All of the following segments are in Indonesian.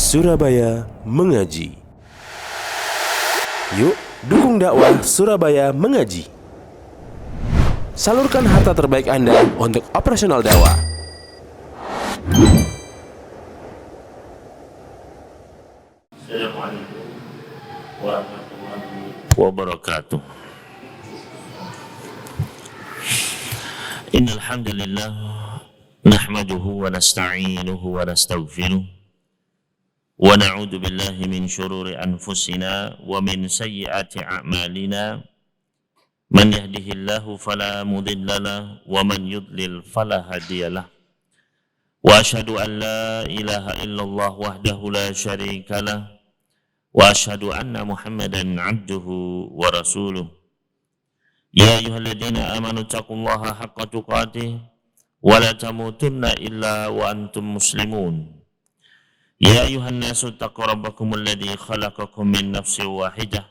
Surabaya Mengaji. Yuk, dukung dakwah Surabaya Mengaji. Salurkan harta terbaik Anda untuk operasional dakwah. Assalamualaikum warahmatullahi wabarakatuh. Innal hamdalillah nahmaduhu wa nasta'inuhu wa nastaghfiruh wa na'udzu billahi min shururi anfusina wa min sayyiati a'malina. Man yahdihillahu fala mudilla lahu wa man yudlil fala hadiyalah. Wa asyhadu an la ilaha illallah wahdahu la syarika lah wa asyhadu anna Muhammadan 'abduhu wa rasuluh. Ya ayyuhalladzina amanu taqullaha haqqa tuqatih wa la tamutunna illa wa antum muslimun. Ya ayyuhan nasu taqu rabbakumul ladzi khalaqakum min nafsin wahidah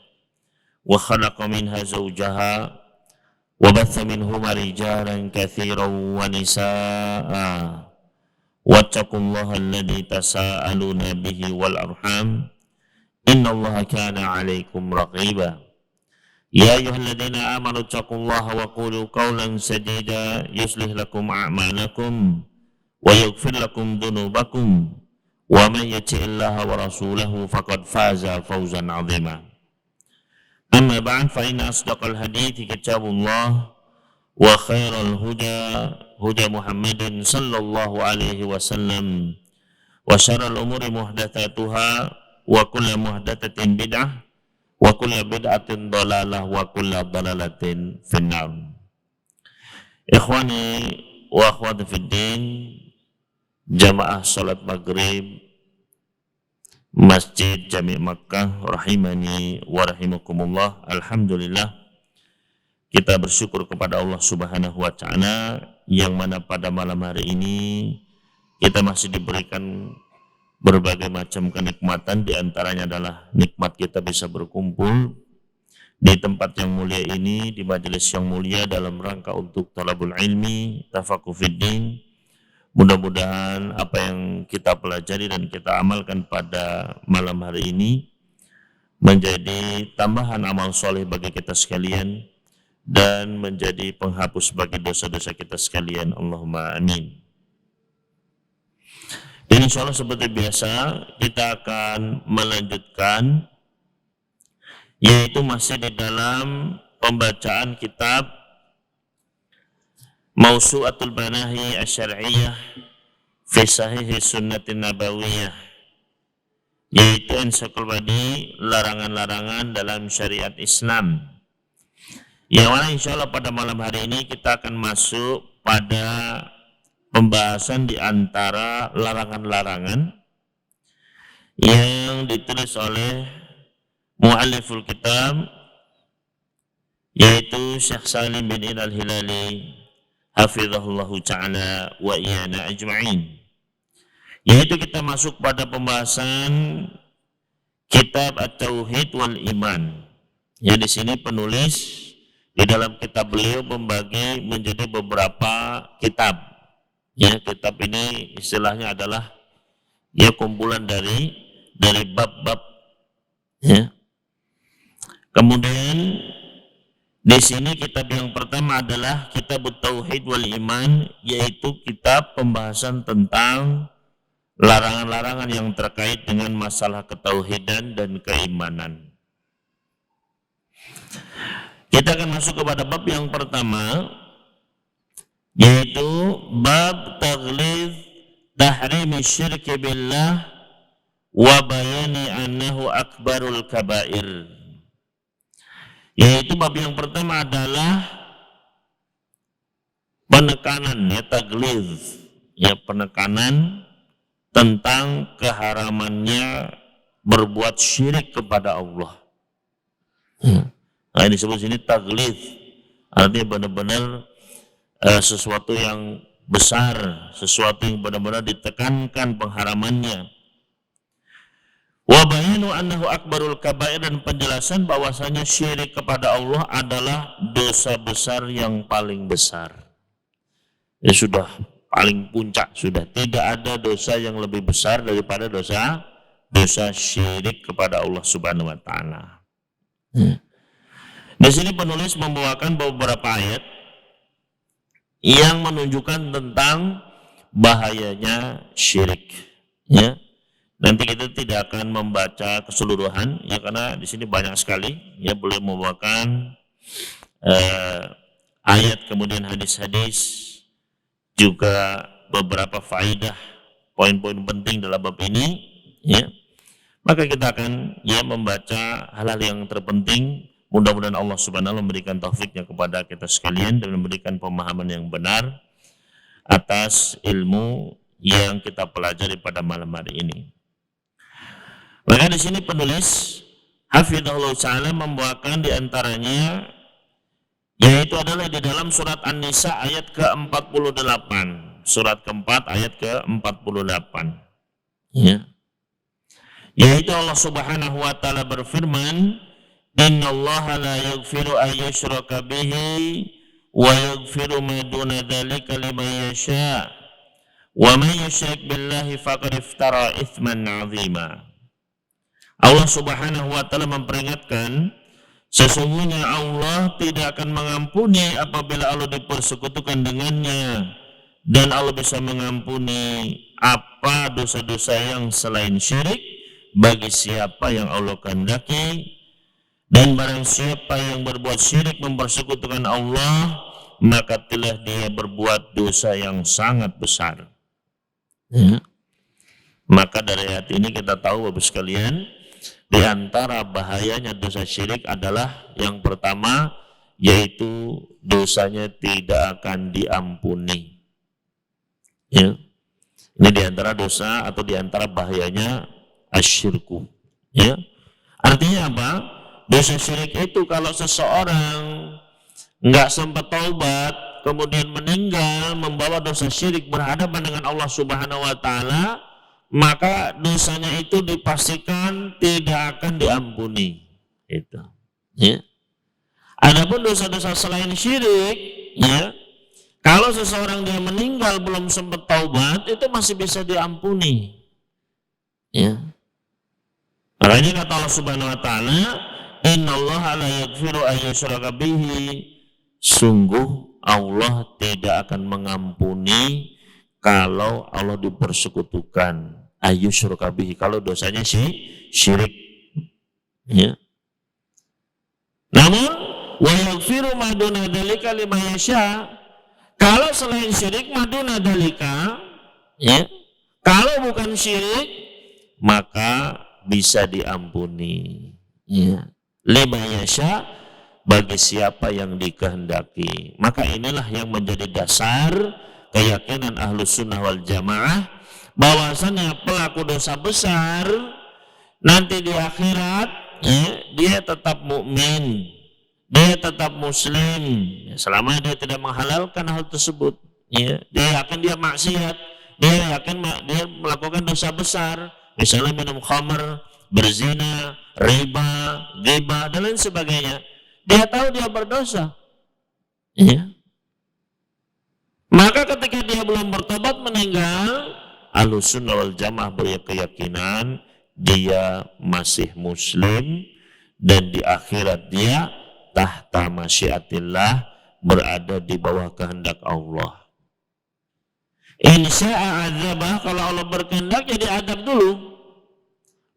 wa khalaqa minha zawjaha wa batha minhuma rijalan katsiran wa nisaa'a wattaqullaha alladzi tasaaluna bihi wal arham innallaha kana 'alaikum raqiba. Ya ayyuhalladzina amanu taqullaha wa qulu qawlan sadida yuslih lakum a'malakum wa yaghfir lakum dhunubakum wa man yuti'illaha wa rasulahu faqad faza fawzan 'azima. Amma ba'd, fa inna asdaqal hadithi kitabullah wa khairal huda Muhammadin sallallahu alaihi wasallam wa syarral umuri muhdatsatuha wa kullu muhdatsatin bid'ah wa kullu bid'atin dhalalah wa kullu dhalalatin finnar. Ikhwani wa akhwati fid din, jamaah salat maghrib Masjid Jami' Makkah rahimani wa rahimakumullah. Alhamdulillah, kita bersyukur kepada Allah Subhanahu wa taala yang mana pada malam hari ini kita masih diberikan berbagai macam kenikmatan, di antaranya adalah nikmat kita bisa berkumpul di tempat yang mulia ini, di majelis yang mulia dalam rangka untuk talabul ilmi, tafaqquh fid din. Mudah-mudahan apa yang kita pelajari dan kita amalkan pada malam hari ini menjadi tambahan amal soleh bagi kita sekalian dan menjadi penghapus bagi dosa-dosa kita sekalian. Allahumma amin. Dan insya Allah seperti biasa kita akan melanjutkan, yaitu masih di dalam pembacaan kitab Mausu'atul Manahi Asy-Syar'iyyah fi Sahih Sunnatin Nabawiyah, yaitu ensiklopedi larangan-larangan dalam syariat Islam. Yang mana insya Allah pada malam hari ini kita akan masuk pada pembahasan di antara larangan-larangan yang ditulis oleh mu'alliful kitab, yaitu Syekh Salim bin Al-Hilali hafizahullahu ta'ala wa iyana ajma'in. Yaitu kita masuk pada pembahasan kitab At-Tauhid wal Iman. Ya, di sini penulis di dalam kitab beliau membagi menjadi beberapa kitab. Ya, kitab ini istilahnya adalah ya kumpulan dari bab-bab. Ya. Kemudian di sini kitab yang pertama adalah Kitab Tauhid wal Iman, yaitu kitab pembahasan tentang larangan-larangan yang terkait dengan masalah ketauhidan dan keimanan. Kita akan masuk kepada bab yang pertama, yaitu bab taghlidz tahrimi syirki billah wa bayani annahu akbarul kabair. Yaitu bab yang pertama adalah penekanan, ya, taghlidz, ya, penekanan tentang keharamannya berbuat syirik kepada Allah. Nah, ini disebut sini taghlidz, artinya benar-benar sesuatu yang besar, sesuatu yang benar-benar ditekankan pengharamannya. Wa bayanu annahu akbarul kabair, dan penjelasan bahwasanya syirik kepada Allah adalah dosa besar yang paling besar. Ya, sudah paling puncak, sudah tidak ada dosa yang lebih besar daripada dosa dosa syirik kepada Allah Subhanahu wa taala. Di sini penulis membawakan beberapa ayat yang menunjukkan tentang bahayanya syirik. Ya. Nanti kita tidak akan membaca keseluruhan ya karena di sini banyak sekali ya, boleh membawakan ayat kemudian hadis-hadis juga beberapa faidah poin-poin penting dalam bab ini ya. Maka kita akan ya membaca hal-hal yang terpenting. Mudah-mudahan Allah Subhanahu wa taala memberikan taufiknya kepada kita sekalian dan memberikan pemahaman yang benar atas ilmu yang kita pelajari pada malam hari ini. Maka di sini penulis hafizahullah taala membawakan di antaranya yaitu adalah di dalam surat An-Nisa ayat ke-48. Surat keempat ayat ke-48. Ya. Yaitu Allah Subhanahu wa taala berfirman, "Innallaha la yaghfiru an yushraka bihi wa yaghfiru ma duna dzalika liman yasha. Wa man yusyrik billahi faqad iftara itsman 'azima." Allah Subhanahu wa taala memperingatkan, sesungguhnya Allah tidak akan mengampuni apabila Allah dipersekutukan dengannya, dan Allah bisa mengampuni apa dosa-dosa yang selain syirik bagi siapa yang Allah kehendaki, dan barang siapa yang berbuat syirik mempersekutukan Allah maka telah dia berbuat dosa yang sangat besar. Ya. Maka dari ayat ini kita tahu Bapak sekalian, di antara bahayanya dosa syirik adalah yang pertama yaitu dosanya tidak akan diampuni. Ya. Ini di antara dosa atau di antara bahayanya asyirku. Ya. Artinya apa? Dosa syirik itu kalau seseorang nggak sempat taubat kemudian meninggal membawa dosa syirik berhadapan dengan Allah Subhanahu wa taala, maka dosanya itu dipastikan tidak akan diampuni. Itu. Ya. Adapun dosa-dosa selain syirik, ya, kalau seseorang dia meninggal belum sempat taubat itu masih bisa diampuni. Ya. Makanya kata Allah Subhanahu wa taala, "Innallaha la yaghfiru an yushraka bihi." Sungguh Allah tidak akan mengampuni kalau Allah dipersekutukan, ayyusyraka bihi, kalau dosanya syirik. Ya. Namun wa yaghfiru ma duna dzalika liman yasha. Kalau selain syirik maduna dzalika, ya. Kalau bukan syirik maka bisa diampuni. Ya. Liman yasha, bagi siapa yang dikehendaki. Maka inilah yang menjadi dasar keyakinan Ahlus Sunnah wal Jamaah bahwasanya pelaku dosa besar nanti di akhirat ya, dia tetap mukmin, dia tetap muslim ya, selama dia tidak menghalalkan hal tersebut. Ya, dia yakin dia maksiat, dia yakin dia melakukan dosa besar, misalnya minum khamr, berzina, riba, ghibah dan lain sebagainya. Dia tahu dia berdosa. Ya. Maka ketika dia belum bertobat meninggal, Ahlus Sunnah wal Jamaah berkeyakinan dia masih muslim dan di akhirat dia tahta masyiatillah, berada di bawah kehendak Allah. Insya'a adzabah, kalau Allah berkehendak jadi adab dulu.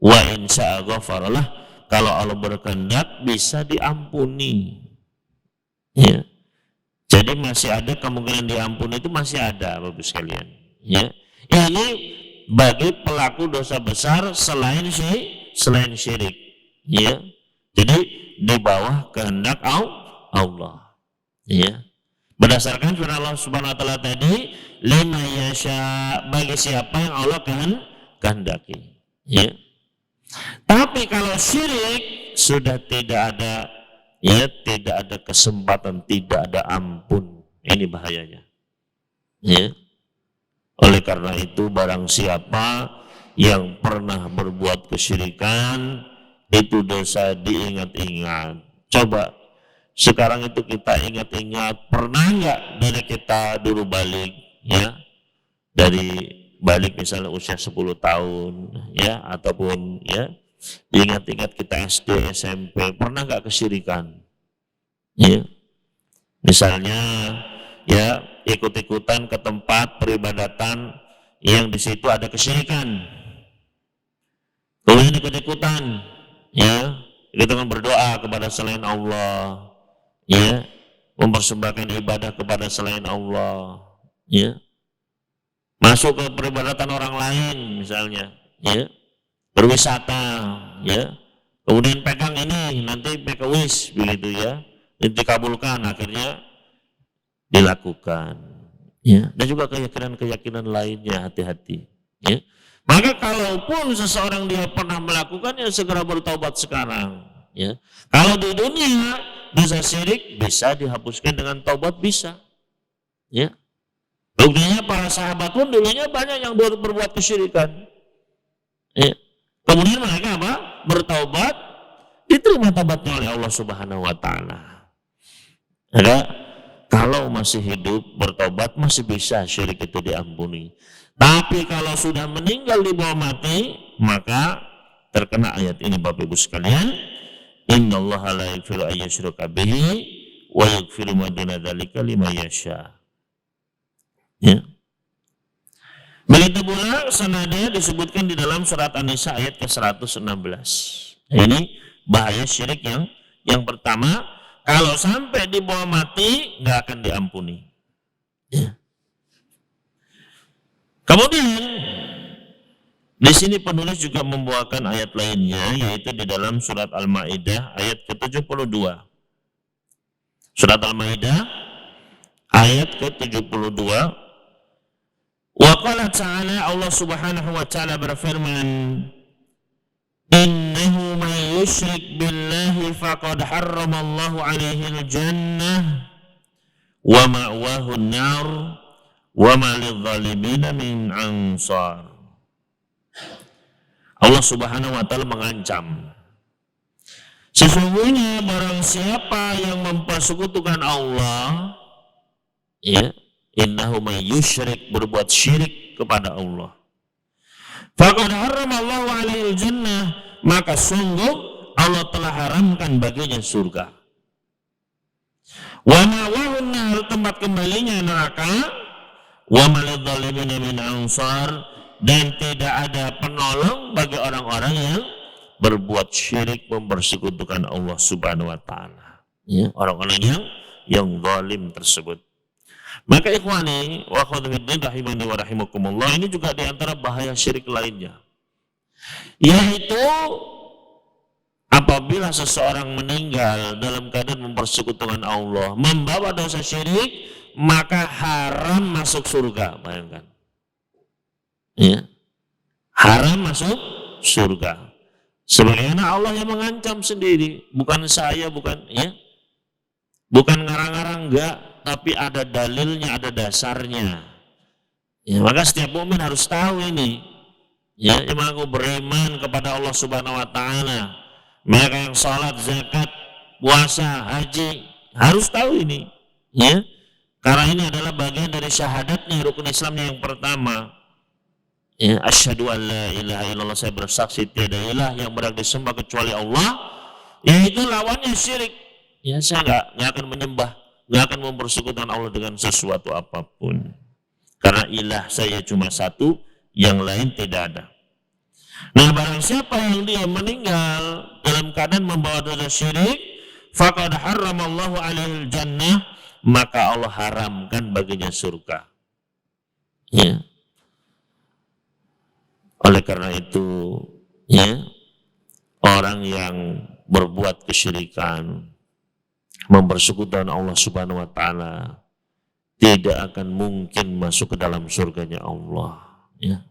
Wa insya'a ghafaralah, kalau Allah berkehendak bisa diampuni. Ya. Jadi masih ada kemungkinan diampuni, itu masih ada Bapak sekalian. Ya. Ini bagi pelaku dosa besar selain syirik. Ya. Jadi di bawah kehendak Allah. Ya. Berdasarkan firman Allah Subhanahu wa taala tadi, liman yasha, bagi siapa yang Allah kehendaki. Ya. Tapi kalau syirik sudah tidak ada, ya, tidak ada kesempatan, tidak ada ampun. Ini bahayanya. Ya. Oleh karena itu barang siapa yang pernah berbuat kesyirikan, itu dosa diingat-ingat. Coba sekarang itu kita ingat-ingat, pernah nggak dari kita dulu balik, ya, dari balik misalnya usia 10 tahun ya, ataupun ya ingat-ingat kita SD, SMP, pernah nggak kesyirikan? Ya, misalnya ya ikut-ikutan ke tempat peribadatan yang di situ ada kesyirikan, kemudian ikut-ikutan ya kita kan berdoa kepada selain Allah, ya mempersembahkan ibadah kepada selain Allah, ya masuk ke peribadatan orang lain misalnya, ya berwisata, ya kemudian pegang ini nanti make a wish begitu ya, dikabulkan, akhirnya dilakukan, ya dan juga keyakinan-keyakinan lainnya, hati-hati, ya. Maka kalaupun seseorang dia pernah melakukannya, segera bertaubat sekarang, ya. Kalau di dunia dosa syirik bisa dihapuskan dengan taubat, bisa, ya. Buktinya para sahabat pun dulunya banyak yang berbuat kesyirikan, ya. Kemudian mereka apa? Bertaubat, diterima taubatnya oleh Allah Subhanahu wa taala. Ya, kalau masih hidup bertobat masih bisa syirik itu diampuni. Tapi kalau sudah meninggal di bawah mati, maka terkena ayat ini Bapak Ibu sekalian. Innallaha la yaghfiru an yushraka bihi wa yaghfiru ma duna dzalika liman yasha. Ya. Begitu pula senada disebutkan di dalam surat An-Nisa ayat ke-116. Ini bahaya syirik yang pertama, kalau sampai di bawah mati nggak akan diampuni. Ya. Kemudian di sini penulis juga membawakan ayat lainnya, yaitu di dalam surat Al-Maidah ayat ke-72. Surat Al-Maidah ayat ke-72. Wa qala ta'ala, Allah Subhanahu wa taala berfirman, innahu man yusyrik billahi faqad harramallahu alaihi al-jannah wa ma'wahu an-nar wa ma lidh-dhalimina min ansar. Allah Subhanahu wa taala mengancam, sesungguhnya barang siapa yang mempersekutukan Allah, ya, innahu may yusyrik, berbuat syirik kepada Allah, faqad harramallahu alaihi jannah, maka sungguh Allah telah haramkan baginya surga, wa ma'wahu an-nar, tempat kembalinya neraka, wa ma lidh-dhalimina min ansar, dan tidak ada penolong bagi orang-orang yang berbuat syirik, mempersekutukan Allah Subhanahu wa taala, ya, orang-orang yang zalim tersebut. Maka ikhwani wa akhwati rahimani wa rahimakumullah, ini juga di antara bahaya syirik lainnya, yaitu apabila seseorang meninggal dalam keadaan mempersekutukan Allah, membawa dosa syirik, maka haram masuk surga. Bayangkan, ya, haram masuk surga. Sebagaimana Allah yang mengancam sendiri, bukan saya, bukan, ya, bukan ngarang-ngarang, enggak, tapi ada dalilnya, ada dasarnya. Ya, maka setiap mukmin harus tahu ini. Ya, yang mengaku beriman kepada Allah Subhanahu wa taala, mereka yang salat, zakat, puasa, haji, harus tahu ini. Ya, karena ini adalah bagian dari syahadatnya, rukun Islamnya yang pertama. Ya, asyhadu an la ilaha illallah, saya bersaksi tiada ilah yang berhak disembah kecuali Allah, yaitu lawannya syirik. Ya, saya nggak akan menyembah, nggak akan mempersekutukan Allah dengan sesuatu apapun, karena ilah saya cuma satu, yang lain tidak ada. Nah, barang siapa yang dia meninggal dalam keadaan membawa dosa syirik, faqad harramallahu alaihi jannah, maka Allah haramkan baginya surga. Ya. Oleh karena itu, ya, orang yang berbuat kesyirikan, mempersekutukan Allah Subhanahu wa taala, tidak akan mungkin masuk ke dalam surganya Allah, ya.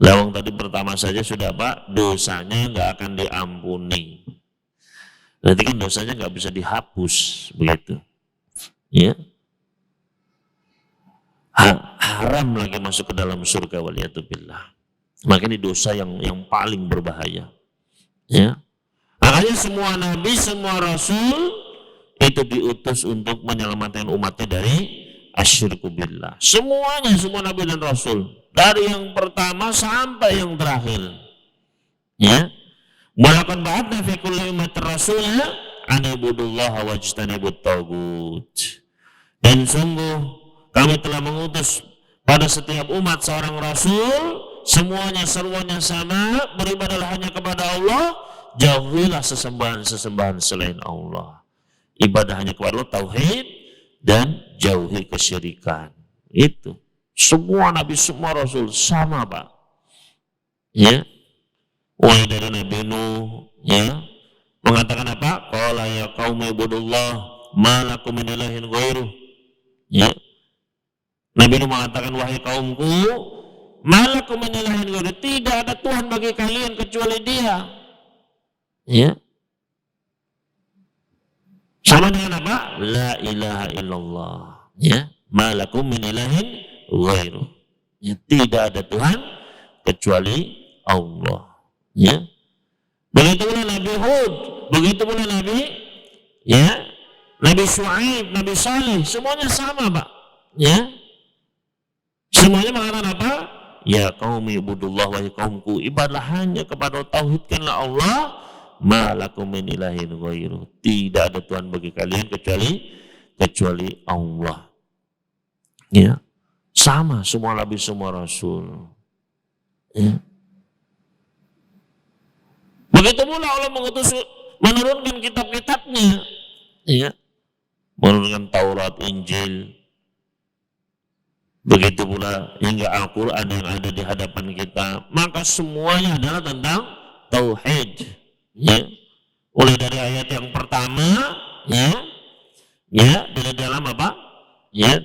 Lawang tadi pertama saja sudah apa? Dosanya nggak akan diampuni. Nanti kan dosanya nggak bisa dihapus, begitu, ya. Haram lagi masuk ke dalam surga, waliyatubillah. Maka ini dosa yang paling berbahaya, ya. Makanya semua nabi, semua rasul itu diutus untuk menyelamatkan umatnya dari asyirku billah. Semuanya, semua nabi dan rasul. dari yang pertama sampai yang terakhir. Ya. Walaqad ba'atsna fi kulli ummatin rasulan an ibudullaha wajtanibut taghut. Dan sungguh kami telah mengutus pada setiap umat seorang rasul, semuanya seruannya sama, beribadahlah hanya kepada Allah, jauhilah sesembahan-sesembahan selain Allah. Ibadah hanya kepada Allah, tauhid, dan jauhi kesyirikan. Itu. Semua nabi, semua rasul sama, Pak. Ya. Mulai dari Nabi Nuh, ya, mengatakan apa? Qala ya qaumi ibudullah ma lakum min ilahin ghairuh. Ya. Nabi Nuh mengatakan, wahai kaumku, ma lakum min ilahin ghairuh, tidak ada Tuhan bagi kalian kecuali Dia. Ya. Sama dengan apa? La ilaha illallah. Ya. Ma lakum min ilahin ghairuh. Ya, tidak ada Tuhan kecuali Allah. Ya, begitu pula Nabi Hud, begitu pula Nabi Syuaib, Nabi Saleh, semuanya sama, Pak. Ya, semuanya mengatakan apa? Ya qaumi ibudullah, wahai kaumku, ibadah hanya kepada tauhidkanlah Allah, ma lakum min ilahin ghairuh, tidak ada Tuhan bagi kalian kecuali Allah. Ya, sama semua nabi, semua rasul. Ya. Begitu pula Allah menurunkan kitab-kitabnya, ya, menurunkan Taurat, Injil, begitu pula hingga Al-Quran yang ada di hadapan kita, maka semuanya adalah tentang tauhid. Ya, mulai dari ayat yang pertama, dari dalam apa? Ya,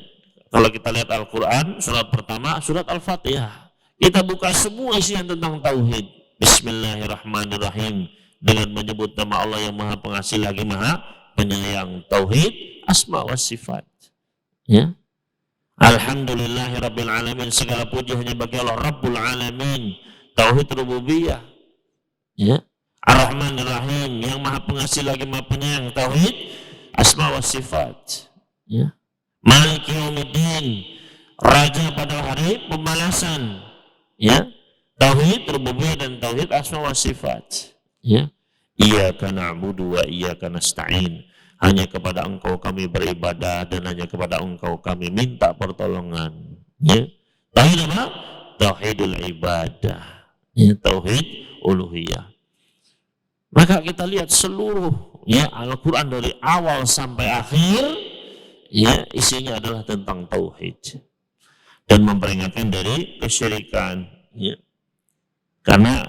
kalau kita lihat Al-Quran, surat pertama, surat Al-Fatihah, kita buka semua isian tentang tauhid. Bismillahirrahmanirrahim, dengan menyebut nama Allah yang Maha Pengasih lagi Maha Penyayang. Tauhid asma wa sifat. Ya. Alhamdulillahirabbil alamin, segala puji hanya bagi Allah Rabbul alamin. Tauhid rububiyah. Ya. Ar-Rahmanir Rahim, yang Maha Pengasih lagi Maha Penyayang. Tauhid asma wa sifat. Ya. Maliki yaumiddin, raja pada hari pembalasan. Ya. Tauhid rububiyah dan tauhid asma wa sifat. Ya. Iyyaka na'budu wa iyyaka nasta'in. Hanya kepada Engkau kami beribadah dan hanya kepada Engkau kami minta pertolongan. Ya. Tauhid apa? Tauhidul ibadah. Ya, tauhid uluhiyah. Maka kita lihat seluruh Al-Qur'an dari awal sampai akhir, ya, isinya adalah tentang tauhid dan memperingatkan dari kesyirikan. Ya. Karena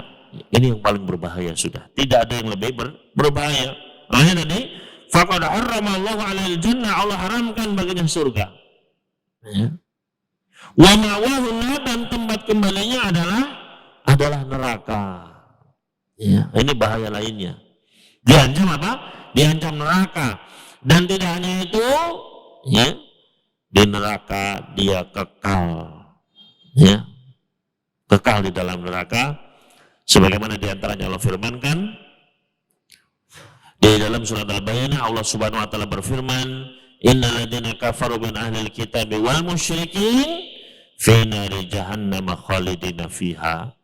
ini yang paling berbahaya sudah. Tidak ada yang lebih berbahaya. Makanya tadi, faqad harramallahu 'alal jannah, Allah haramkan baginya surga. Ya. Wa ma'wahu, dan tempat kembalinya adalah neraka. Ya, ini bahaya lainnya. Diancam apa? Diancam neraka. Dan tidak hanya itu, ya, di neraka dia kekal. Ya. Kekal di dalam neraka. Sebagaimana diantaranya Allah firmankan di dalam surat Al-Baqarah, Allah Subhanahu wa taala berfirman, innal ladzina kafaru min ahlil kitabi wal musyrikin fi nari jahannam khalidina fiha.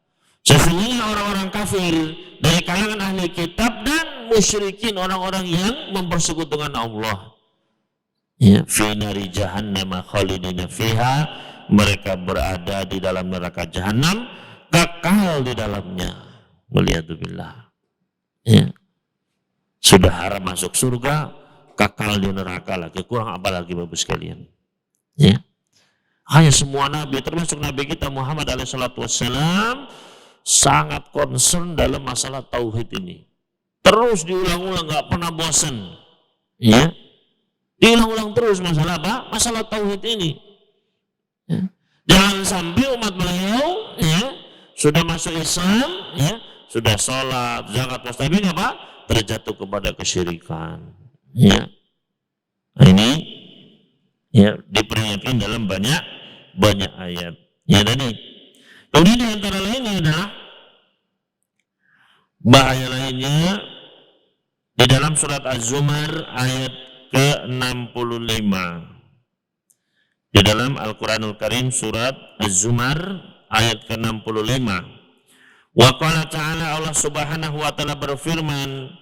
Sesungguhnya orang-orang kafir dari kalangan ahli kitab dan musyrikin, orang-orang yang mempersekutukan Allah, ya, fi nari jahannam khalidina fiha, mereka berada di dalam neraka jahanam, kekal di dalamnya. Waliyadzubillah. Ya. Sudah haram masuk surga, kekal di neraka lagi. Kurang apa lagi Bapak sekalian? Ya. Hanya semua nabi, termasuk nabi kita Muhammad alaihissalam, sangat concern dalam masalah tauhid ini. Terus diulang-ulang, nggak pernah bosan. Ya. Diulang-ulang terus masalah apa? Masalah tauhid ini. Ya. Jangan sampai umat beliau, ya, sudah masuk Islam, ya, sudah sholat, zakat, puasa, tapi apa? Terjatuh kepada kesyirikan. Ya. Nah, ini, ya, diperingatkan dalam banyak ayat. Ya, tadi. Kemudian di antara lainnya adalah bahaya lainnya di dalam surat Az-Zumar ayat ke-65. Di dalam Al-Quranul Karim surat Az-Zumar ayat ke-65. Wa qala ta'ala, Allah Subhanahu wa taala berfirman,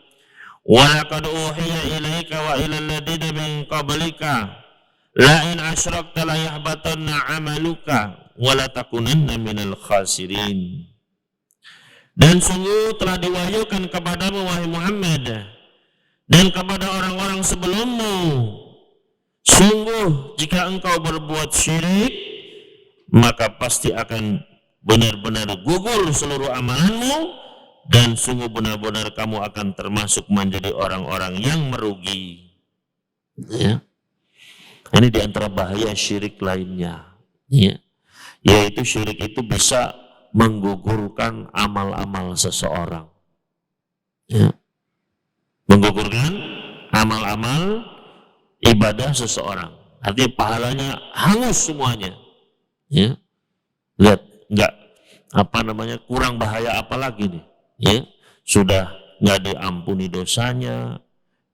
wa laqad uhiya ilaika wa ilal ladzina min qablika la in asyrakta la yahbatanna 'amaluka wa la takunanna minal khasirin. Dan sungguh telah diwahyukan kepadamu wahai Muhammad dan kepada orang-orang sebelummu, sungguh jika engkau berbuat syirik maka pasti akan benar-benar gugur seluruh amalanmu, dan sungguh benar-benar kamu akan termasuk menjadi orang-orang yang merugi. Ya. Ini diantara bahaya syirik lainnya. Ya. Yaitu syirik itu bisa menggugurkan amal-amal seseorang. Ya. Menggugurkan amal-amal ibadah seseorang. Artinya pahalanya hangus semuanya. Ya. Lihat, enggak kurang bahaya apa lagi nih? Ya. Sudah enggak diampuni dosanya,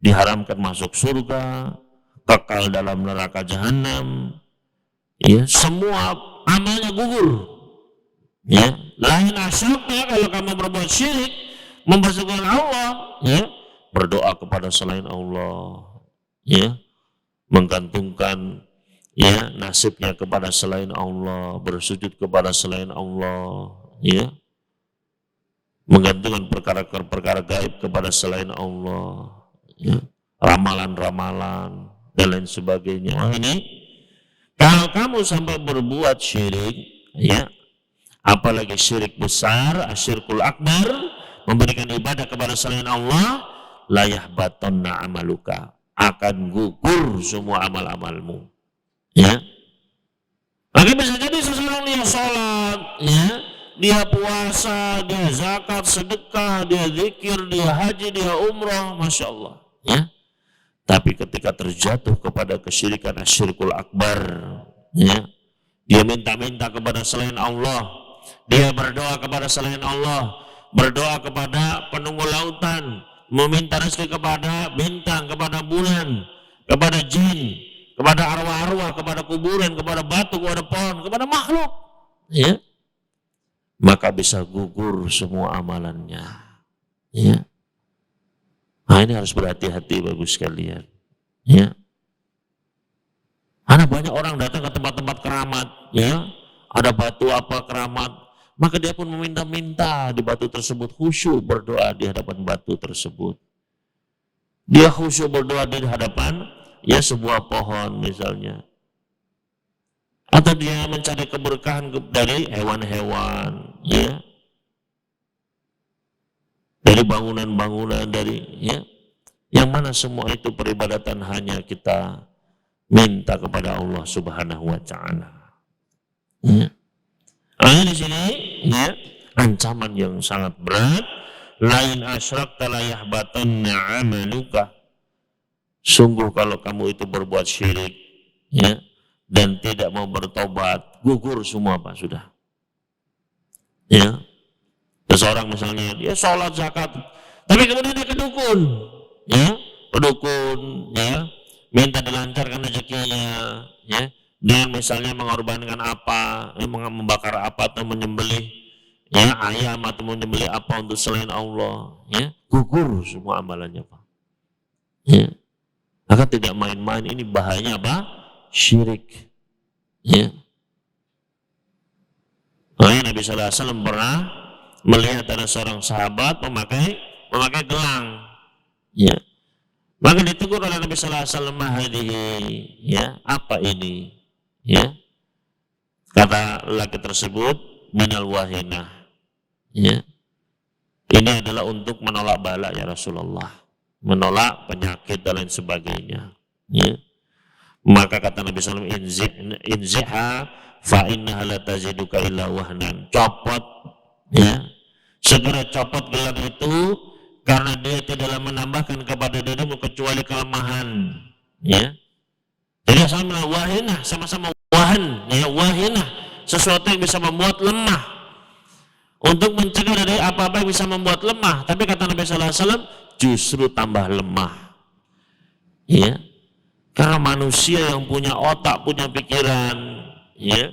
diharamkan masuk surga, kekal dalam neraka jahanam. Ya, semua amalnya gugur. Ya, lain asyrakta, kalau kamu berbuat syirik, mempersekutukan Allah, ya, berdoa kepada selain Allah, ya, menggantungkan ya nasibnya kepada selain Allah, bersujud kepada selain Allah, ya, menggantungkan perkara-perkara gaib kepada selain Allah, ya, ramalan-ramalan dan lain sebagainya. Ini kalau kamu sampai berbuat syirik, ya, apalagi syirik besar, asyirkul akbar, memberikan ibadah kepada selain Allah, la yahbatanna amaluka, akan gugur semua amal-amalmu. Ya. Maka bisa jadi seseorang dia sholat, ya, dia puasa, dia zakat, sedekah, dia zikir, dia haji, dia umrah, masya Allah. Ya. Tapi ketika terjatuh kepada kesyirikan asyirkul akbar, ya, dia minta-minta kepada selain Allah, dia berdoa kepada selain Allah, berdoa kepada penunggu lautan, meminta rezeki kepada bintang, kepada bulan, kepada jin, kepada arwah-arwah, kepada kuburan, kepada batu, kepada pohon, kepada makhluk, ya, maka bisa gugur semua amalannya. Ya. Nah, ini harus berhati-hati bagus sekalian. Ya. Karena banyak orang datang ke tempat-tempat keramat, ya, ada batu apa keramat, maka dia pun meminta-minta di batu tersebut, khusyuk berdoa di hadapan batu tersebut. Dia khusyuk berdoa di hadapan ya sebuah pohon misalnya. Atau dia mencari keberkahan dari hewan-hewan, ya, dari bangunan-bangunan, dari ya, yang mana semua itu peribadatan hanya kita minta kepada Allah Subhanahu wa taala. Ya. Di sini ya, ancaman yang sangat berat. Lain asyrakta la yahbatanna amaluka. Sungguh kalau kamu itu berbuat syirik, ya, dan tidak mau bertobat, gugur semua Pak sudah. Ya. Seseorang misalnya dia sholat zakat, tapi kemudian dia ke dukun, ya, pedukun, ya, minta dilancarkan rezekinya, ya. Dia misalnya mengorbankan apa, membakar apa atau menyembelih ya ayam atau menyembelih apa untuk selain Allah, ya, gugur semua amalannya Pak. Ya. Maka tidak main-main, ini bahayanya apa? Syirik. Ya. Nabi sallallahu alaihi wasallam pernah melihat ada seorang sahabat memakai gelang. Ya. Maka ditegur oleh Nabi sallallahu alaihi wasallam, ya, apa ini? Ya, kata laki tersebut, minal wahinah. Ya, ini adalah untuk menolak bala ya Rasulullah, menolak penyakit dan lain sebagainya. Ya, maka kata Nabi SAW, inziha fa innaha la taziduka illa wahnan. Copot, ya, segera copot gelang itu karena dia tidaklah menambahkan kepada dirimu kecuali kelemahan. Ya. Jadi sama wahinah, sama-sama wahan, ya, wahinah, sesuatu yang bisa membuat lemah. Untuk mencegah dari apa-apa yang bisa membuat lemah, tapi kata Nabi sallallahu alaihi wasallam justru tambah lemah. Ya. Karena manusia yang punya otak, punya pikiran, ya,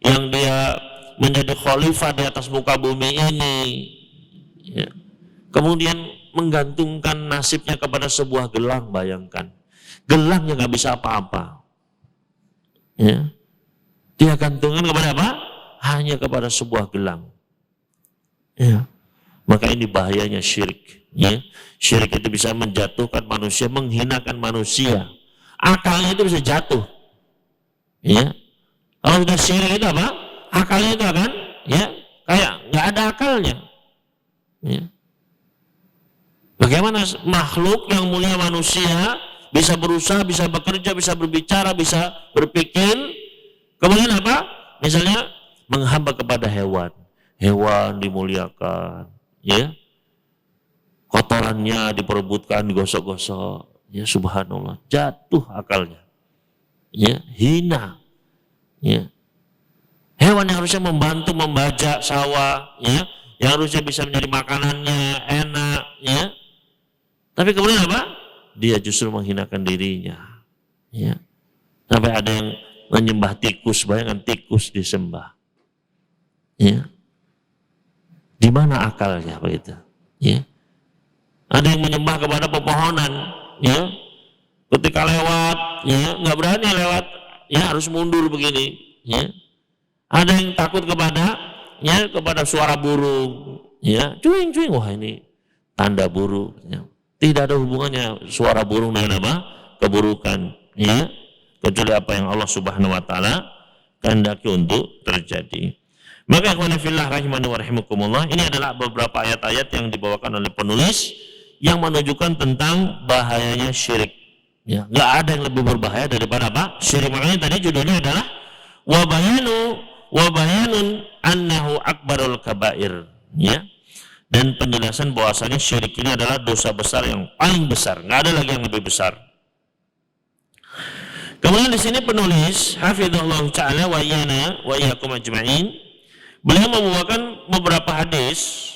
yang dia menjadi khalifah di atas muka bumi ini, ya. Kemudian menggantungkan nasibnya kepada sebuah gelang, bayangkan. Gelang yang nggak bisa apa-apa. Ya. Dia gantungkan kepada apa? Hanya kepada sebuah gelang. Ya. Maka ini bahayanya syirik. Ya. Syirik itu bisa menjatuhkan manusia, menghinakan manusia. Akalnya itu bisa jatuh. Ya. Kalau sudah syirik itu apa? Akalnya itu akan, ya, kayak nggak ada akalnya. Ya. Bagaimana makhluk yang mulia manusia bisa berusaha, bisa bekerja, bisa berbicara, bisa berpikir, kemudian apa? Misalnya menghamba kepada hewan. Hewan dimuliakan, ya. Kotorannya diperebutkan, digosok-gosok. Ya subhanallah, jatuh akalnya. Ya, hina. Ya. Hewan yang harusnya membantu membajak sawah, ya, yang harusnya bisa menjadi makanannya enak, ya. Tapi kemudian apa? Dia justru menghinakan dirinya. Ya. Sampai ada yang menyembah tikus, bayangkan tikus disembah. Ya. Di mana akalnya begitu? Ya. Ada yang menyembah kepada pepohonan, ya. Ketika lewat, ya, nggak berani lewat, ya harus mundur begini, ya. Ada yang takut kepada, ya, kepada suara burung, ya, cuing-cuing, wah ini tanda buruk, ya. Tidak ada hubungannya suara burung dengan apa? Keburukan, ya. Kecuali apa yang Allah Subhanahu wa taala kehendaki untuk terjadi. Maka ikhwan fillah rahimani wa rahimakumullah, ini adalah beberapa ayat-ayat yang dibawakan oleh penulis yang menunjukkan tentang bahayanya syirik. Ya, enggak ada yang lebih berbahaya daripada apa? Syirik. Makanya tadi judulnya adalah wa bayanun annahu akbarul kabair, ya. Dan penjelasan bahwasanya syirik ini adalah dosa besar yang paling besar, nggak ada lagi yang lebih besar. Kemudian di sini penulis hafizahullah taala wa iyana wa iyyakum ajma'in, beliau membawakan beberapa hadis.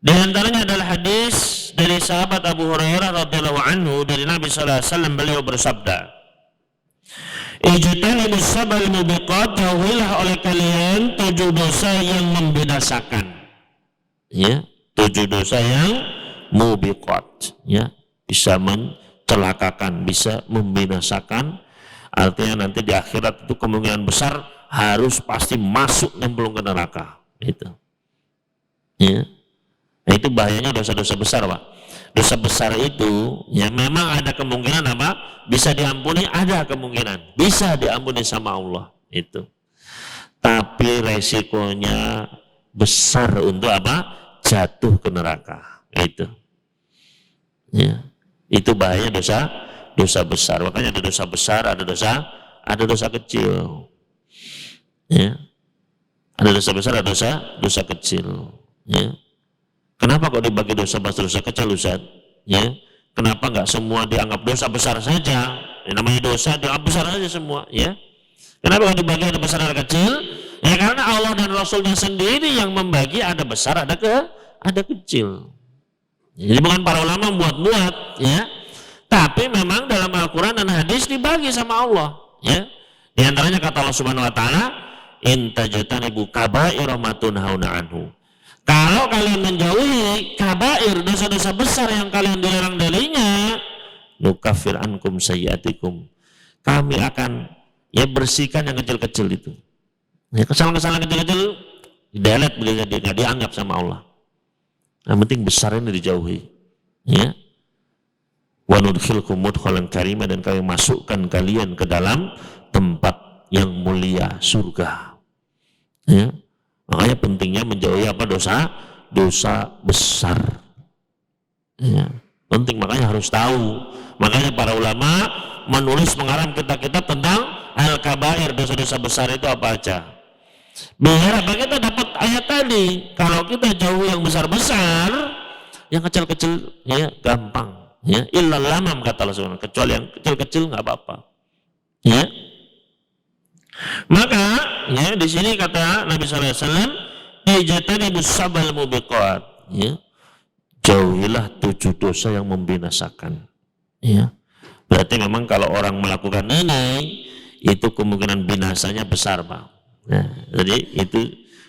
Di antaranya adalah hadis dari sahabat Abu Hurairah radhiyallahu anhu dari Nabi sallallahu alaihi wasallam, beliau bersabda, ijtanibus sabal mubiqat, jauhilah oleh kalian 7 dosa yang membinasakan. Ya, 7 dosa yang mubiqat, ya, bisa mencelakakan, bisa membinasakan. Artinya nanti di akhirat itu kemungkinan besar harus pasti masuk nyemplung ke neraka. Itu, ya. Nah, itu bahayanya dosa-dosa besar, Pak. Dosa besar itu, ya, memang ada kemungkinan apa? Bisa diampuni, ada kemungkinan bisa diampuni sama Allah itu. Tapi resikonya besar untuk apa? Jatuh ke neraka. Itu. Ya. Itu bahaya dosa besar. Makanya ada dosa besar, ada dosa kecil. Ya. Ada dosa besar, ada dosa kecil. Ya. Kenapa kok dibagi dosa besar, dosa kecil, Ustaz? Ya. Kenapa enggak semua dianggap dosa besar saja? Yang namanya dosa dianggap besar saja semua, ya. Kenapa kok dibagi ada besar, ada kecil? Ya karena Allah dan Rasulnya sendiri yang membagi, ada besar, ada kecil. Jadi bukan para ulama buat-buat, ya. Tapi memang dalam Al-Quran dan hadis dibagi sama Allah, ya. Di antaranya kata Allah Subhanahu wa taala, in tajtanibu kaba'ira ma tunhauna anhu. Kalau kalian menjauhi kabair, dosa-dosa besar yang kalian dilarang darinya, nukaffir ankum sayyiatikum. Kami akan, ya, bersihkan yang kecil-kecil itu. Ya, kesalahan-kesalahan kecil-kecil di-delete begitu, nggak dianggap sama Allah. Yang penting besar ini dijauhi. Ya. Wa nudkhilkum mudkhalan karima, dan kami masukkan kalian ke dalam tempat yang mulia, surga. Ya. Makanya pentingnya menjauhi apa? Dosa besar. Ya. Penting, makanya harus tahu. Makanya para ulama menulis mengarang kitab-kitab tentang al-kabair, dosa-dosa besar itu apa aja. Biar apa kita dapat ayat tadi, kalau kita jauh yang besar-besar, yang kecil-kecil, ya, gampang, ya, illal lamam kata Allah Subhanahu, kecuali yang kecil-kecil nggak apa-apa, ya. Maka, ya, di sini kata Nabi sallallahu alaihi wasallam, ijtanibus sabal mubiqat, ya, jauhilah 7 dosa yang membinasakan, ya. Berarti memang kalau orang melakukan ini, itu kemungkinan binasanya besar, Pak. Nah, jadi itu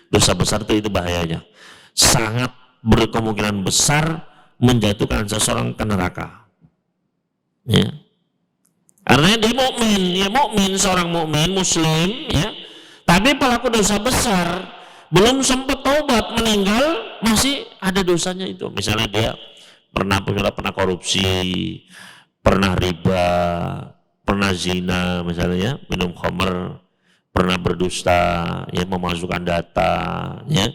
dosa besar itu bahayanya. Sangat berkemungkinan besar menjatuhkan seseorang ke neraka. Ya. Karena dia mukmin, seorang mukmin muslim, ya. Tapi pelaku dosa besar, belum sempat taubat, meninggal masih ada dosanya itu. Misalnya dia pernah korupsi, pernah riba, pernah zina, misalnya minum khamr, pernah berdusta, ya, memasukkan data, ya,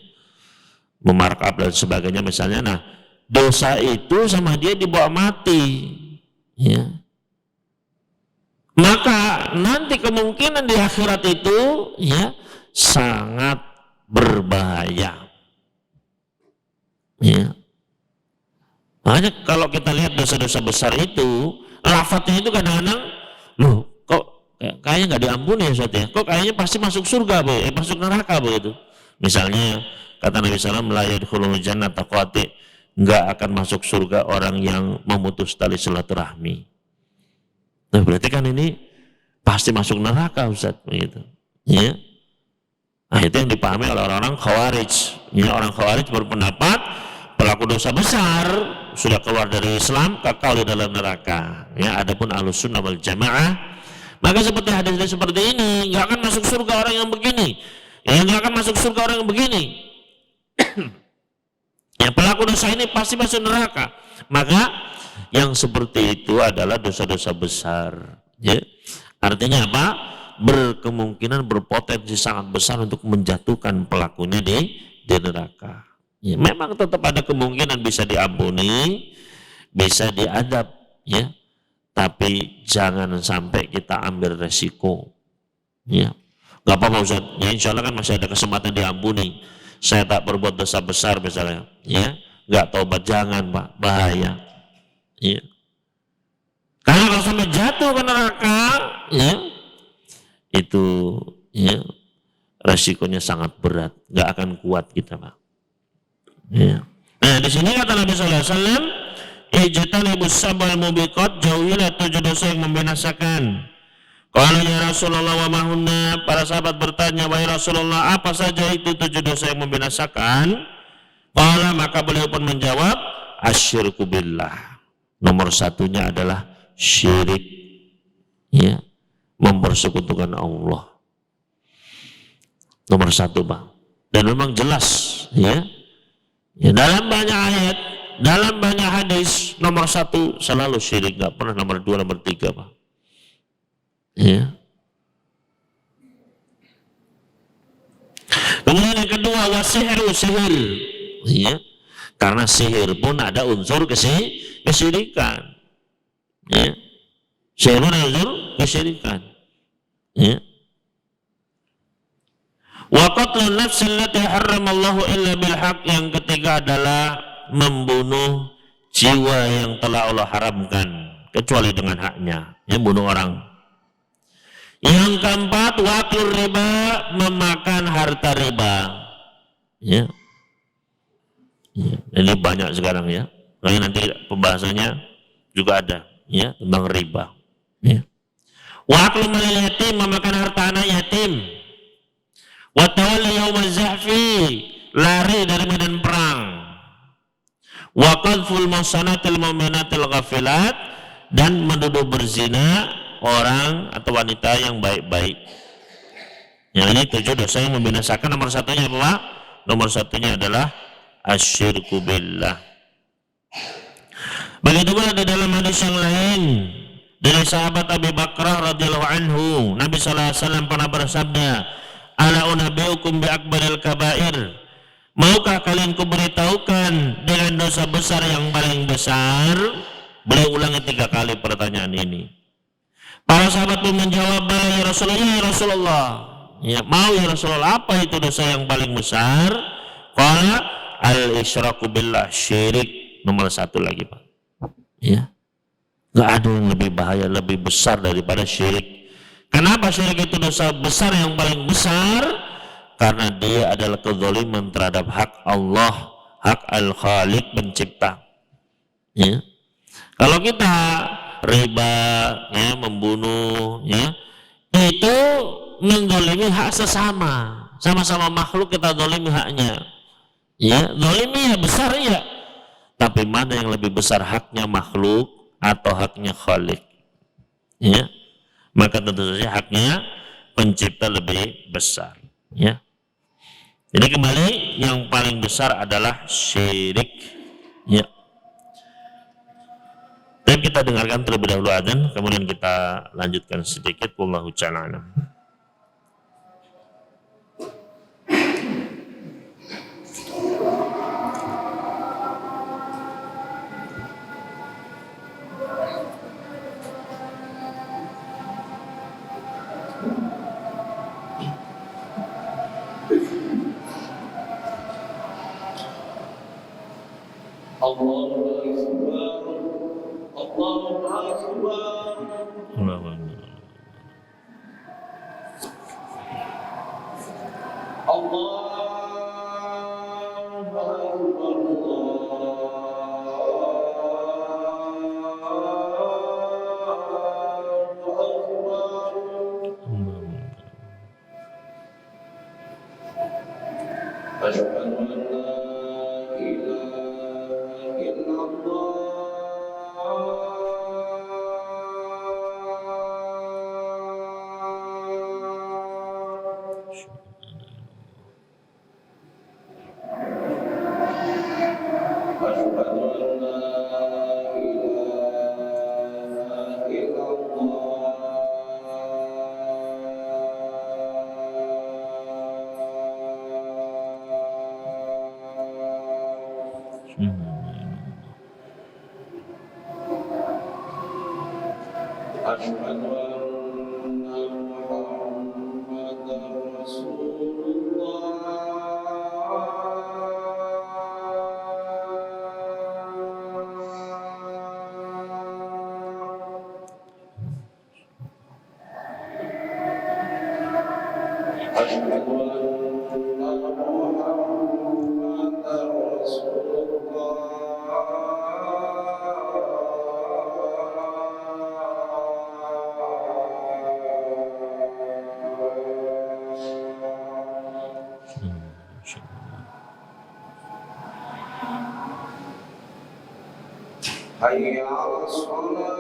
memarkup dan sebagainya misalnya. Nah, dosa itu sama dia dibawa mati, ya. Maka nanti kemungkinan di akhirat itu, ya, sangat berbahaya. Ya. Makanya kalau kita lihat dosa-dosa besar itu, lafadznya itu kadang-kadang, loh, kok kayaknya nggak diampuni ya Ustaz ya? Kok kayaknya pasti masuk surga, masuk neraka begitu. Misalnya kata Nabi SAW, la yadkhulul jannata qati, nggak akan masuk surga orang yang memutus tali silaturahmi. Nah, berarti kan ini pasti masuk neraka Ustaz begitu. Ya. Nah, itu yang dipahami oleh orang-orang Khawarij. Ya, orang Khawarij berpendapat pelaku dosa besar sudah keluar dari Islam, kekal di dalam neraka. Ya, adapun Ahlus Sunnah wal Jamaah, maka seperti hadis seperti ini, nggak akan masuk surga orang yang begini. Ya, nggak akan masuk surga orang yang begini. Ya, pelaku dosa ini pasti masuk neraka. Maka yang seperti itu adalah dosa-dosa besar. Ya. Artinya apa? Berkemungkinan berpotensi sangat besar untuk menjatuhkan pelakunya di neraka. Ya, memang tetap ada kemungkinan bisa diampuni, bisa diadab, ya. Tapi jangan sampai kita ambil resiko. Ya. Gak apa-apa Ustaz, ya, insya Allah kan masih ada kesempatan diampuni. Saya tak berbuat dosa besar misalnya, ya, gak taubat, jangan Pak, bahaya. Ya. Karena kalau sampai jatuh ke neraka, ya, itu, ya, resikonya sangat berat, gak akan kuat kita Pak. Ya. Nah, di sini kata Nabi Sallallahu Alaihi Wasallam, ijtanibus sab'al mubiqat, jauhilah 7 dosa yang membinasakan. Kalau ya Rasulullah wa mahunna, para sahabat bertanya, wahai Rasulullah, apa saja itu 7 dosa yang membinasakan? Qala, maka beliau pun menjawab, asyirku billah. Nomor satunya adalah syirik, ya, mempersekutukan Allah. Nomor satu Pak. Dan memang jelas, ya, ya, dalam banyak ayat, dalam banyak hadis, nomor satu selalu syirik, nggak pernah nomor 2, nomor 3 Pak. Ya. Kemudian yang kedua, wasihru, sihir, ya. Karena sihir pun ada unsur kesyirikan. Ya. Sihir pun ada unsur kesyirikan. Ya. Wa qatlun nafs allati harramallahu illa bil haq, yang ketiga adalah membunuh jiwa yang telah Allah haramkan kecuali dengan haknya, yang bunuh orang. Yang keempat, wakil riba, memakan harta riba. Ya. Ya, ini banyak sekarang ya. Nanti pembahasannya juga ada, ya, tentang riba. Ya. Wakil malil yatim, memakan harta anak yatim. Watawalli yaumaz zahfi, lari dari medan perang. Wa qadful muhsanatil mu'minatil ghafilat, dan menuduh berzina orang atau wanita yang baik-baik. Yang ini 7 dosa yang membinasakan. Nomor satunya apa Pak? Nomor satunya adalah asyirku billah. Begitu pula di dalam hadis yang lain dari sahabat Abi Bakrah radhiyallahu anhu, Nabi sallallahu alaihi wasallam pernah bersabda, ala unabbiukum bi akbaril kabair, maukah kalian kuberitahukan dengan dosa besar yang paling besar? Beliau ulangi 3 kali pertanyaan ini. Para sahabat pun menjawab, bala ya Rasulullah, ya Rasulullah. Ya, mau ya Rasulullah, apa itu dosa yang paling besar? Qala al-isyraku billah, syirik. Nomor 1 lagi Pak. Ya. Gak ada yang lebih bahaya, lebih besar daripada syirik. Kenapa syirik itu dosa besar yang paling besar? Karena dia adalah kezaliman terhadap hak Allah, hak Al-Khaliq pencipta. Ya. Kalau kita riba, ya, membunuh, ya, itu menzalimi hak sesama, sama-sama makhluk kita zalimi haknya. Ya, zalimi ya besar ya. Tapi mana yang lebih besar, haknya makhluk atau haknya Khalik? Ya, maka tentu saja haknya pencipta lebih besar. Ya. Jadi kembali yang paling besar adalah syirik. Ya. Dan kita dengarkan terlebih dahulu adzan, kemudian kita lanjutkan sedikit. Wallahu ta'ala a'lam. Allahu Akbar, Allahu Akbar, Allahu Akbar. Allahu Akbar, Allahu Akbar. Asyhadu an la ilaha illallah. Asyhadu an la ilaha illallah. Asyhadu anna Muhammadar Rasulullah. Asyhadu anna Muhammadar Hayya 'alas shalah.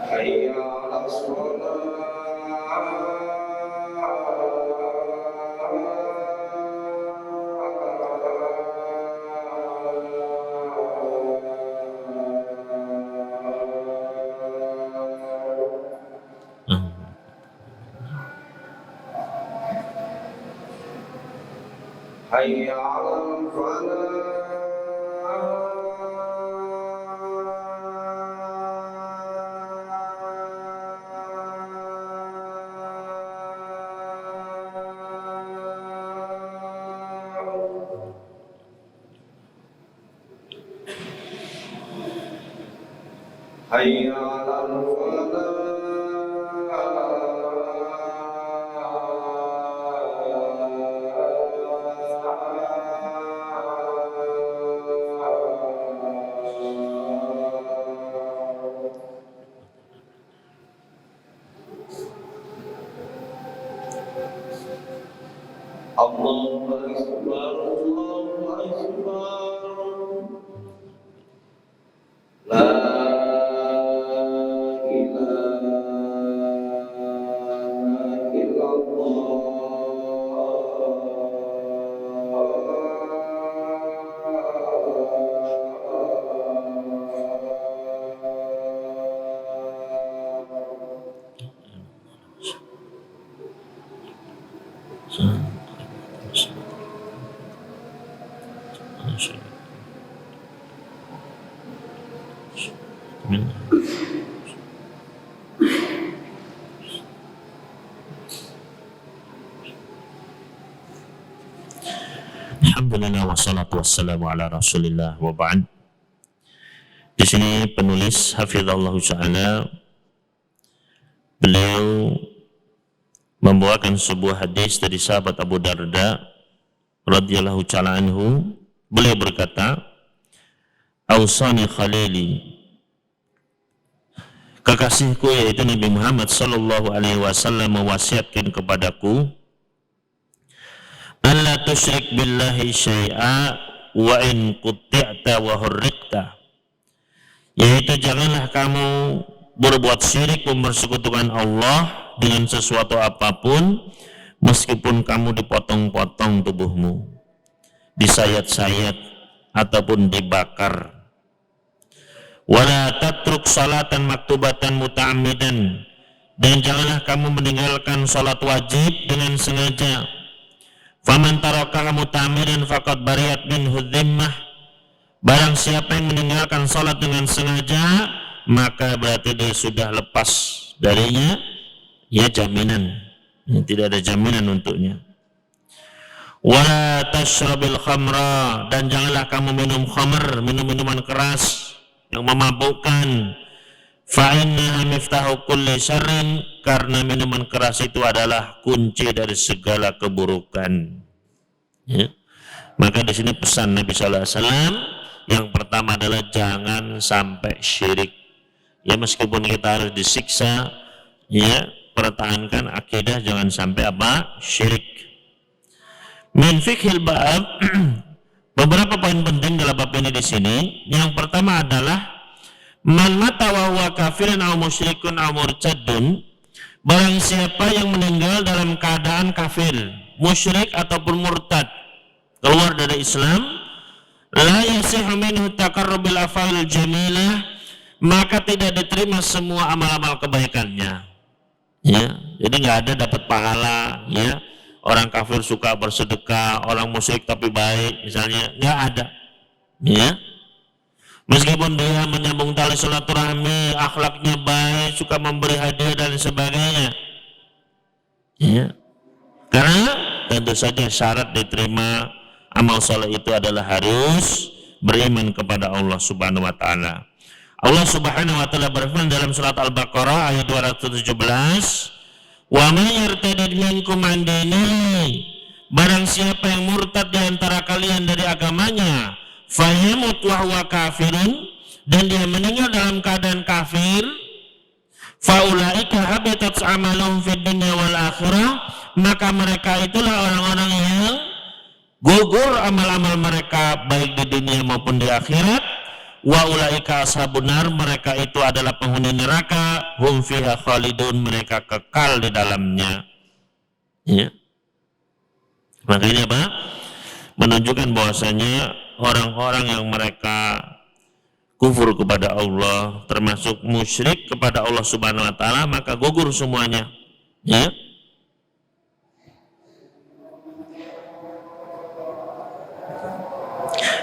Hayya 'alas Hayya 'alal falah. Hayya 'alal Allahu Akbar, Allahu Akbar. La ilaha Alhamdulillah wassalatu wassalamu ala Rasulillah wa ba'd. Di sini penulis hafizallahu ta'ala beliau membawakan sebuah hadis dari sahabat Abu Darda radhiyallahu ta'ala anhu. Beliau berkata, "Ausani khalili," kekasihku yaitu Nabi Muhammad sallallahu alaihi wasallam mewasiatkan kepadaku, "Alla tusyrik billahi syai'a wa in qutti'ta wa hurriqta," yaitu janganlah kamu berbuat syirik, mempersekutukan Allah dengan sesuatu apapun, meskipun kamu dipotong-potong tubuhmu, disayat-sayat ataupun dibakar. Wala tatruk salatan maktubatan muta'ammidan, dan janganlah kamu meninggalkan salat wajib dengan sengaja. Faman tarakaha muta'ammidan faqad bariyat minhu dhimmah, barang siapa yang meninggalkan salat dengan sengaja, maka berarti dia sudah lepas darinya ya jaminan, tidak ada jaminan untuknya. Wala tashrabil khamra, dan janganlah kamu minum khamr, minum minuman keras yang memabukkan. Fa innaha miftahu kulli syarrin, karena minuman keras itu adalah kunci dari segala keburukan. Ya. Maka di sini pesan Nabi sallallahu alaihi wasallam yang pertama adalah jangan sampai syirik. Ya, meskipun kita harus disiksa, ya, pertahankan akidah, jangan sampai syirik. Min fiqhil bab, beberapa poin penting dalam bab ini di sini. Yang pertama adalah man mata wa huwa kafirun aw musyrikun aw murtadun, barang siapa yang meninggal dalam keadaan kafir, musyrik ataupun murtad, keluar dari Islam, la yasihu minhu taqarrubil af'al jamilah, maka tidak diterima semua amal-amal kebaikannya. Ya, jadi nggak ada dapat pahala. Ya, orang kafir suka bersedekah, orang musyrik tapi baik, misalnya, nggak ada. Ya, meskipun dia menyambung tali silaturahmi, akhlaknya baik, suka memberi hadiah dan sebagainya. Ya, karena tentu saja syarat diterima amal soleh itu adalah harus beriman kepada Allah Subhanahu wa Ta'ala. Allah Subhanahu wa Ta'ala berfirman dalam surat Al-Baqarah ayat 217, "Wa may yartadid minkum an dinihi," barang siapa yang murtad di antara kalian dari agamanya, fayamut wa huwa kafirun, dan dia meninggal dalam keadaan kafir, faulaika habitat amaluhum fid dunya wal akhirah, maka mereka itulah orang-orang yang gugur amal-amal mereka baik di dunia maupun di akhirat. Wa ulaika ashabun nar, mereka itu adalah penghuni neraka, hum fiha khalidun, mereka kekal di dalamnya. Ya. Maka ini apa? Menunjukkan bahwasanya orang-orang yang mereka kufur kepada Allah, termasuk musyrik kepada Allah Subhanahu wa Ta'ala, maka gugur semuanya. Ya.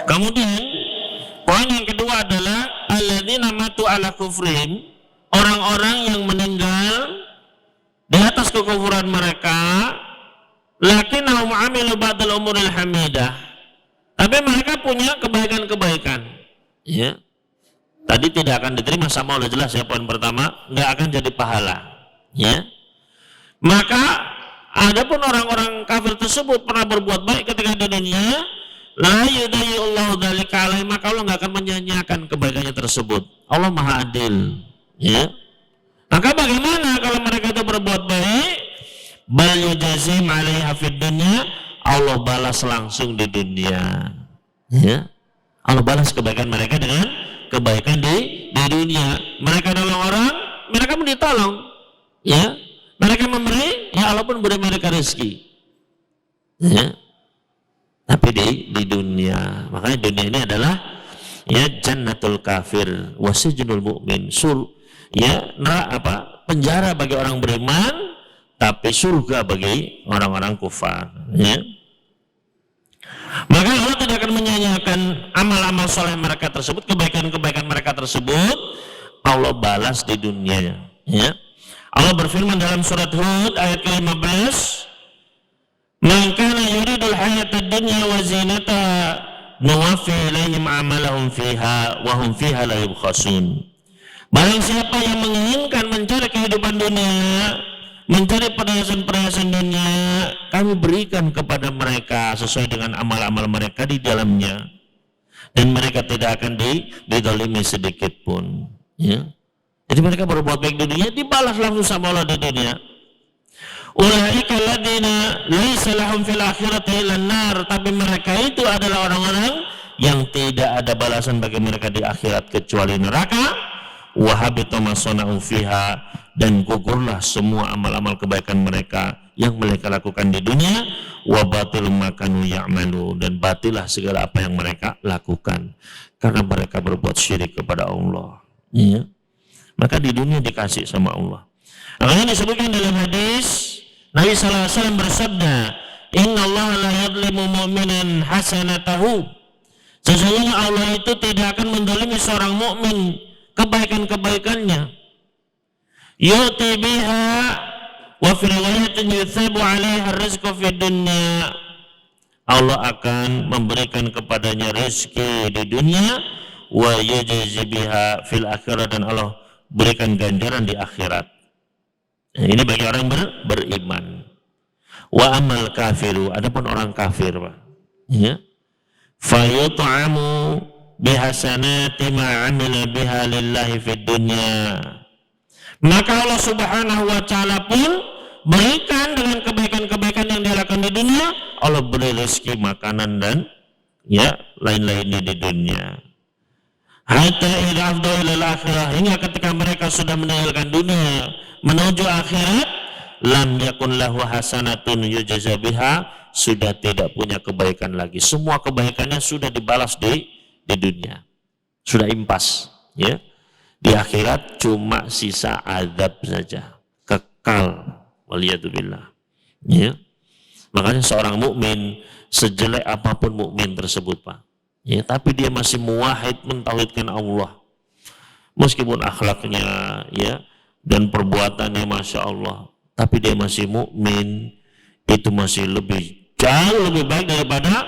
Kemudian poin yang kedua adalah alladzina matu ala kufrihim, orang-orang yang meninggal di atas kekufuran mereka, lakinnahum amilu ba'dal umuril hamidah, tapi mereka punya kebaikan-kebaikan. Ya. Tadi tidak akan diterima sama Allah, jelas ya, poin pertama, nggak akan jadi pahala. Ya. Maka adapun orang-orang kafir tersebut pernah berbuat baik ketika di dunia, la yudayyi'ullahu dzalika alaihi, maka Allah nggak akan menyanyiakan kebaikannya tersebut. Allah Maha Adil. Ya. Maka bagaimana kalau mereka itu berbuat baik? Bal yujazim 'alaiha fid dunya, Allah balas langsung di dunia. Ya. Allah balas kebaikan mereka dengan kebaikan di dunia. Mereka nolong orang, mereka pun ditolong. Ya. Mereka memberi, ya Allah pun beri mereka rezeki. Ya. Tapi di dunia, makanya dunia ini adalah ya jannatul kafir wasijnul mu'min, ya penjara bagi orang beriman, tapi surga bagi orang-orang kufar. Ya. Maka Allah tidak akan menyanyiakan amal-amal soleh mereka tersebut, kebaikan-kebaikan mereka tersebut, Allah balas di dunianya. Ya. Allah berfirman dalam surat Hud ayat ke-15, "Man kana yuridul hayatad dunya wa zinataha nuwaffi ilaihim amalahum fiha wa hum fiha la yubkhasun." Barang siapa yang menginginkan mencari kehidupan dunia, mencari perhiasan-perhiasan dunia, kami berikan kepada mereka sesuai dengan amal-amal mereka di dalamnya, dan mereka tidak akan didolimi sedikit pun. Ya. Jadi mereka berbuat baik di dunia, dibalas langsung sama Allah di dunia. Ulaika alladziina laisa lahum fil akhirati illan nar, tapi mereka itu adalah orang-orang yang tidak ada balasan bagi mereka di akhirat kecuali neraka. Wa habita ma sana'u fiha, dan gugurlah semua amal-amal kebaikan mereka yang mereka lakukan di dunia. Wa batil ma kanu ya'malu, dan batilah segala apa yang mereka lakukan karena mereka berbuat syirik kepada Allah. Ya. Maka di dunia dikasih sama Allah. Makanya disebutkan dalam hadis Nabi sallallahu alaihi wasallam bersabda, "Inna Allah la yadlimu mu'minan hasanatahu." Sesungguhnya Allah itu tidak akan mendolimi seorang mukmin kebaikan-kebaikannya. Yu'ti biha wa fi riwayatin yuthabu 'alaiha rizqu fid dunya. Allah akan memberikan kepadanya rezeki di dunia, wa yujzi biha fil akhirah, dan Allah berikan ganjaran di akhirat. Ini bagi orang beriman. Wa amal kafiru, adapun orang kafir, Pak. Ya. Fa yut'amu bihasanati ma 'amila biha lillahi fid dunya. Maka Allah Subhanahu wa taala pun berikan dengan kebaikan-kebaikan yang dia lakukan di dunia, Allah beri rezeki makanan dan ya lain-lainnya di dunia. Hatta idza afdha ila al-akhirah, hingga ketika mereka sudah meninggalkan dunia menuju akhirat, lam yakun lahu hasanatun yujza biha, sudah tidak punya kebaikan lagi. Semua kebaikannya sudah dibalas di dunia. Sudah impas, ya. Di akhirat cuma sisa azab saja, kekal, waliyadzubillah. Ya. Makanya seorang mukmin, sejelek apapun mukmin tersebut, Pak, ya, tapi dia masih muwahhid, mentauhidkan Allah, meskipun akhlaknya ya dan perbuatannya masya Allah, tapi dia masih mukmin, itu masih jauh lebih baik daripada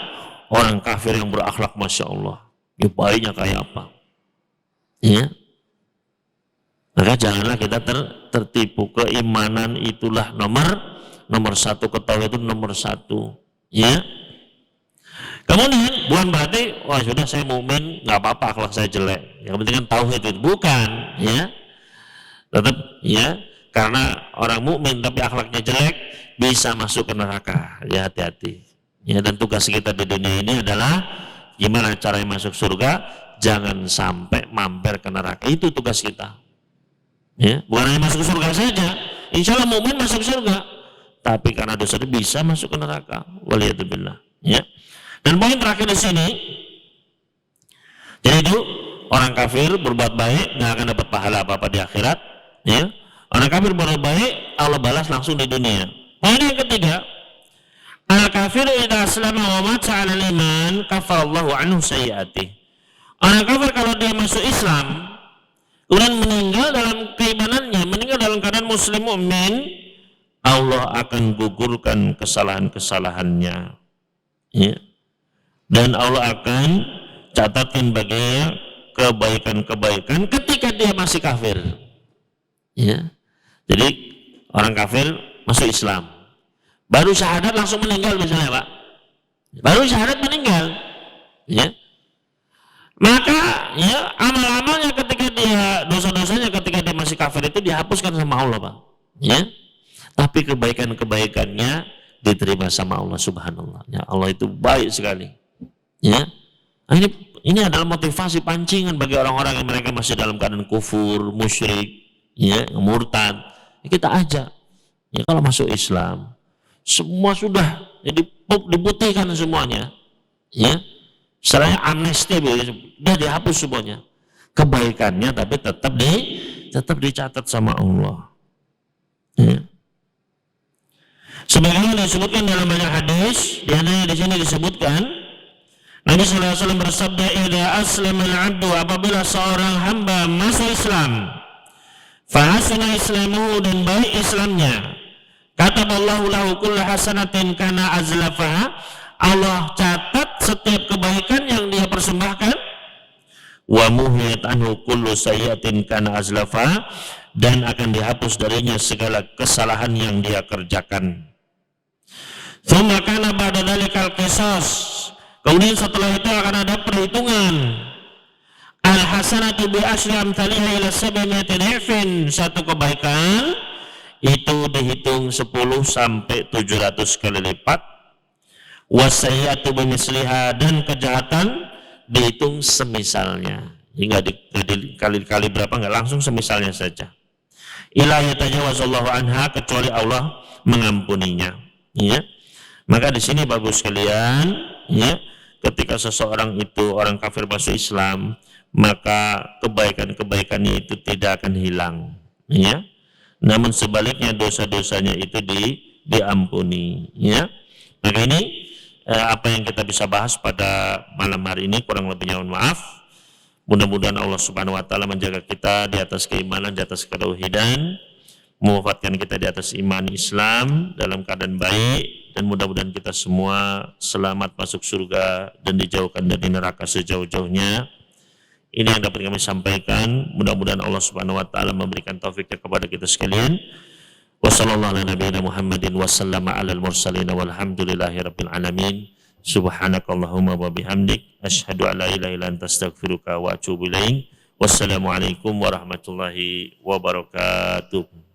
orang kafir yang berakhlak masya Allah. Ya, baiknya kayak apa? Ya. Maka janganlah kita tertipu. Keimanan itulah nomor satu, ketahui itu nomor satu. Ya. Kemudian bukan berarti wah sudah saya mukmin nggak apa-apa akhlak saya jelek. Yang penting kan tauhid itu, bukan, ya. Tetap ya, karena orang mukmin tapi akhlaknya jelek bisa masuk ke neraka. Ya, hati-hati. Ya, dan tugas kita di dunia ini adalah gimana caranya masuk surga, jangan sampai mampir ke neraka. Itu tugas kita. Ya, bukan hanya masuk surga saja. Insya Allah mukmin masuk surga, tapi karena dosa itu bisa masuk ke neraka. Waliyadzubillah. Ya. Dan poin terakhir di sini, jadi itu orang kafir berbuat baik nggak akan dapat pahala apa-apa di akhirat. Ya. Orang kafir berbuat baik Allah balas langsung di dunia. Poin yang ketiga, al kafiru idza aslama wa mata 'ala al-iman kafarallahu anhu sayyi'atihi. Orang kafir kalau dia masuk Islam kemudian meninggal dalam keimanannya, meninggal dalam keadaan muslim mukmin, Allah akan gugurkan kesalahan-kesalahannya. Ya. Dan Allah akan catatkan baginya kebaikan-kebaikan ketika dia masih kafir. Ya. Jadi orang kafir masuk Islam, baru syahadat langsung meninggal misalnya, Pak. Baru syahadat meninggal. Ya. Maka ya amal-amalnya ketika dia, dosa-dosanya ketika dia masih kafir itu dihapuskan sama Allah, Pak. Ya. Tapi kebaikan-kebaikannya diterima sama Allah Subhanallah. Ya, Allah itu baik sekali. Ya. Nah, ini adalah motivasi pancingan bagi orang-orang yang mereka masih dalam keadaan kufur, musyrik, ya, murtad. Ya, kita ajak. Ya, kalau masuk Islam, semua sudah diputihkan semuanya. Ya. Setelahnya amnesti, sudah dihapus semuanya. Kebaikannya tapi tetap dicatat sama Allah. Ya. Sebagaimana disebutkan dalam banyak hadis, di antaranya di sini disebutkan Nabi sallallahu alaihi wasallam bersabda, "Idza aslama al-'abdu," apabila seorang hamba masuk Islam, fa hasuna islamuhu, dan baik Islamnya, kataballahu lahu kullu hasanatin kana azlafaha, Allah catat setiap kebaikan yang dia persembahkan, wa muhiyat anhu kullu sayyi'atin kana azlafa, dan akan dihapus darinya segala kesalahan yang dia kerjakan. Tsumma kana ba'da dzalikal qisas, kemudian setelah itu akan ada perhitungan. Al hasanatu bi asyri amsalha ila 700 dhifin, satu kebaikan itu dihitung 10 sampai 700 kali lipat. Wasayyi'atu bimisliha, dan kejahatan dihitung semisalnya. Hingga dikali-kali berapa, enggak langsung semisalnya saja. Ila yatajawazallahu anha, kecuali Allah mengampuninya. Ya. Maka di sini bagus sekalian, ya, ketika seseorang itu orang kafir masuk Islam, maka kebaikan-kebaikannya itu tidak akan hilang, ya. Namun sebaliknya dosa-dosanya itu diampuni, ya. Maka ini apa yang kita bisa bahas pada malam hari ini, kurang lebihnya mohon maaf. Mudah-mudahan Allah Subhanahu wa taala menjaga kita di atas keimanan, di atas ketauhidan, mewafatkan kita di atas iman Islam dalam keadaan baik, dan mudah-mudahan kita semua selamat masuk surga dan dijauhkan dari neraka sejauh-jauhnya. Ini yang dapat kami sampaikan. Mudah-mudahan Allah Subhanahu wa taala memberikan taufiknya kepada kita sekalian. Wassallallahu ala nabiyina Muhammadin wasallama alal mursalin walhamdulillahi rabbil alamin. Subhanakallahumma wa bihamdik asyhadu an la ilaha illa anta astaghfiruka wa atubu ilaik. Wassalamualaikum warahmatullahi wabarakatuh.